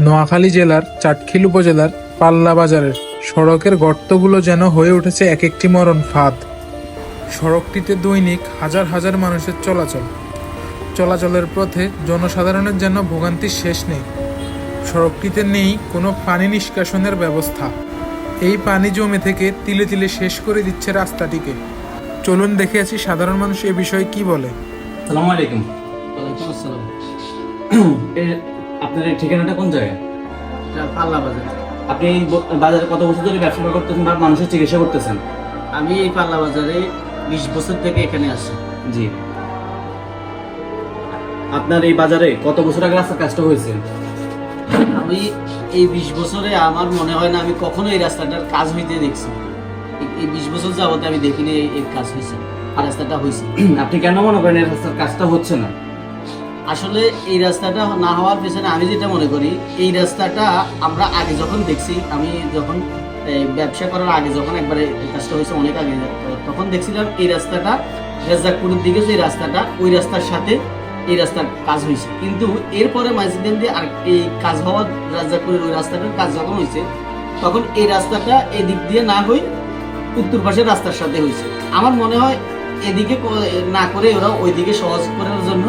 নোয়াখালী জেলার চাটখিল উপজেলার পাল্লা বাজারের সড়কের গর্তগুলো যেন হয়ে উঠেছে এক একটি মরণ ফাঁদ। সড়কটিতে দৈনিক হাজার হাজার মানুষের চলাচলের পথে জনসাধারণের যেন ভোগান্তির শেষ নেই। সড়কটিতে নেই কোনো পানি নিষ্কাশনের ব্যবস্থা। এই পানি জমে থেকে তিলে তিলে শেষ করে দিচ্ছে রাস্তাটিকে। চলুন দেখে আছি সাধারণ মানুষ এ বিষয়ে কি বলে। আসসালামু আলাইকুম। ওয়ালাইকুম আসসালাম। আপনার এই ঠিকানাটা কোন জায়গায়? এটা পাল্লা বাজার। আপনি এই বাজারে কত বছর ধরে ব্যবসা করতেছেন বা মানুষের চিকিৎসা করতেছেন? আমি এই পাল্লা বাজারে 20 বছর থেকে এখানে আসি। জি। আপনার এই বাজারে কত বছর আগে রাস্তার কাজটা হয়েছে? আমি এই 20 বছরে আমার মনে হয় না আমি কখনো এই রাস্তাটার কাজ হইতে দেখছি। এই 20 বছর যাবত আমি দেখিনি এই কাজ হয়েছে, আর রাস্তাটা হয়েছে। আপনি কেন মনে করেন এই রাস্তার কাজটা হচ্ছে না? আসলে এই রাস্তাটা না হওয়ার পেছনে আমি যেটা মনে করি, এই রাস্তাটা আমরা আগে যখন দেখছি, আমি যখন ব্যবসা করার আগে যখন একবার এই কাজটা হয়েছে অনেক আগে, তখন দেখছিলাম এই রাস্তাটা রাজ্জাকপুরের দিকে যে রাস্তাটা, ওই রাস্তার সাথে এই রাস্তার কাজ হয়েছে। কিন্তু এরপরে মাঝখান দিয়ে আর এই কাজ হওয়ার রাজ্জাকপুরের ওই রাস্তাটার কাজ যখন হয়েছে, তখন এই রাস্তাটা এদিক দিয়ে না হয়ে উত্তর পাশের রাস্তার সাথে হয়েছে। আমার মনে হয় এদিকে না করে ওরা ওইদিকে সহজ করার জন্য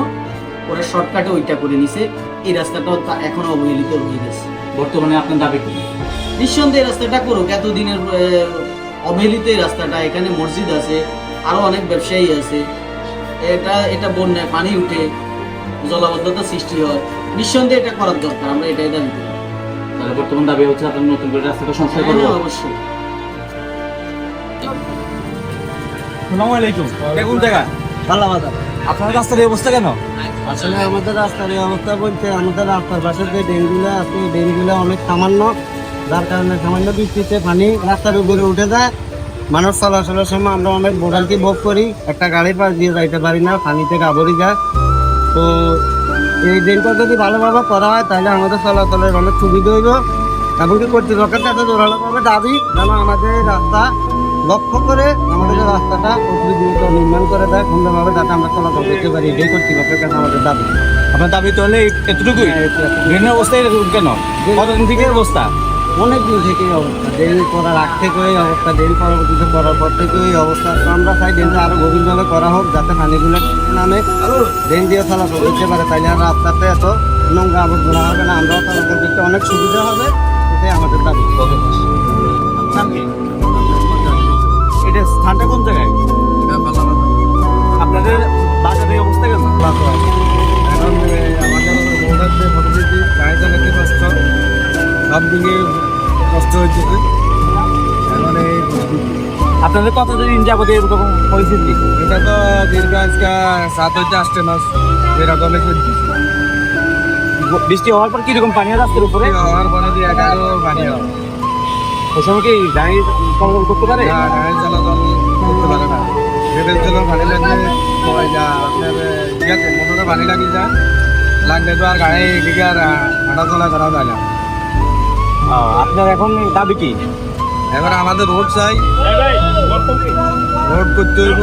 ওরা শর্টকাটে ওইটা করে নিছে। এই রাস্তাটাও এখনো অবহেলিত হয়ে গেছে। বর্তমানে আপনার দাবি কি? নিঃসন্দেহে রাস্তাটা করুক। এতদিনের অবহেলিত এই রাস্তাটা, এখানে মসজিদ আছে, আরো অনেক ব্যবসায়ী আছে, এটা বন্যায় পানি উঠে জলাবদ্ধতা সৃষ্টি হয়। নিঃসন্দেহে এটা করার দরকার, আমরা এটাই দাবি করি। তাহলে বর্তমান দাবি হচ্ছে আপনার নতুন করে রাস্তাটা সংস্কার করবো। হ্যাঁ, অবশ্যই। আসসালামু আলাইকুম। কোন জায়গা? পাল্লা বাজার। আপনার রাস্তার এই অবস্থা কেন? আসলে আমাদের রাস্তার এই অবস্থা বলতে, আমাদের রাস্তার পাশে যে ড্রেনগুলো আছে, ড্রেনগুলো অনেক সামান্য, যার কারণে সামান্য বৃষ্টিতে পানি রাস্তার উপরে উঠে যায়। মানুষ চলাচলের সময় আমরা অনেক ভোগান্তি ভোগ করি। একটা গাড়ির পাশ দিয়ে যাইতে পারি না, পানিতে আবরি যায়। তো এই ড্রেনটা যদি ভালোভাবে করা হয় তাহলে আমাদের চলাচলের অনেক সুবিধা হইব। এমনকি কর্তৃপক্ষের সাথে জোরালোভাবে দাবি যেন আমাদের রাস্তা লক্ষ্য করে আমাদের রাস্তাটা অতি দ্রুত নির্মাণ করে দেয়, সুন্দরভাবে যাতে আমরা চলাচল করতে পারি। এটাই কর্তৃপক্ষের কাছে আমাদের দাবি। আপনার দাবি তো হলে এতটুকুই? বিভিন্ন অবস্থায় এরকম কেন? কতদিন থেকে অবস্থা? অনেক দিন থেকে এই অবস্থা, ড্রেন করার আগ থেকে এই অবস্থা, ড্রেন পরবর্তীতে করার পর থেকে এই অবস্থা। তো আমরা চাই ড্রেনটা আরো গভীরভাবে করা হোক, যাতে পানিগুলো নামে ড্রেন দিয়ে চলাচল করতে পারে। তাইলে আর রাস্তাতে এত নোংরা আবর্জনা হবে না, আমরাও চলাচল করতে অনেক সুবিধা হবে। এটাই আমাদের দাবি। নাম কি? এটা স্থানটা কোন জায়গায়? আপনাদের বাজারের অবস্থা কেন? এখন আমাদের রোডের যে পরিস্থিতি, গাড়ি চালাতে কষ্ট, সব দিকে কষ্ট হচ্ছে। এখন এই আপনাদের কতদিন যাবত এরকম পরিস্থিতি? এটা তো দীর্ঘ আজকে 7 হইতে 8 মাস এরকমই চলছে। বৃষ্টি হওয়ার পর কিরকম পানি হয় রাস্তার উপরে? হওয়ার পরে দিয়ে এগারো পানি হয়, ওই সময় কি গাড়ি চলাচল করতে পারে? গাড়ি চলাচল করতে পারে না। রেলের জন্য পানি লাগলে আপনার ঠিক আছে, মোটরে পানি লাগিয়ে যায়, লাগলে তো আর গাড়ি এদিকে আর হাঁটাচলা করা যায় না। আপনার এখন দাবি কি? এবার আমাদের রোড চাই, রোড করতে হইব।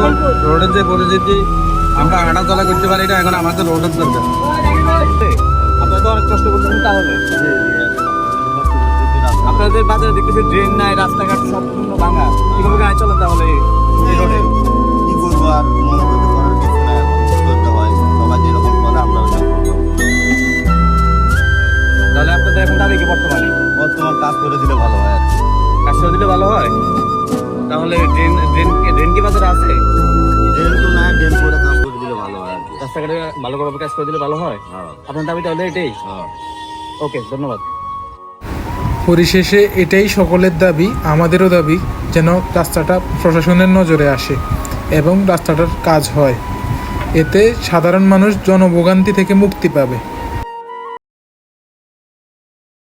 রোডের যে পরিস্থিতি, আমরা হাঁটাচলা করতে পারি না, এখন আমাদের রোডের দরকার। আপনারা তো অনেক কষ্ট করছেন। তাহলে আপনাদের বাজারে দেখতেছি ড্রেন নাই, রাস্তাঘাট সম্পূর্ণ ভাঙা, কিভাবে গাড়ি চলেন তাহলে এই রোডে? কি করবো আর, মনে করতে করার কিছু নাই। এখন কি করতে হয়, সবাই যেরকম করে আমরা তাহলে আপনাদের এখন দাবি কি বর্তমানে? বর্তমান কাজ করে দিলে ভালো হয় আর কি। কাজ করে দিলে ভালো হয়। তাহলে ড্রেন কি বাজারে আছে? ড্রেন তো নাই, ড্রেন করে কাজ করে দিলে ভালো হয় আর কি। রাস্তাঘাটে ভালো করে কাজ করে দিলে ভালো হয়। হ্যাঁ, আপনার দাবি তাহলে এটাই? হ্যাঁ। ওকে, ধন্যবাদ। পরিশেষে এটাই সকলের দাবি, আমাদেরও দাবি, যেন রাস্তাটা প্রশাসনের নজরে আসে এবং রাস্তাটার কাজ হয়। এতে সাধারণ মানুষ জনভোগান্তি থেকে মুক্তি পাবে।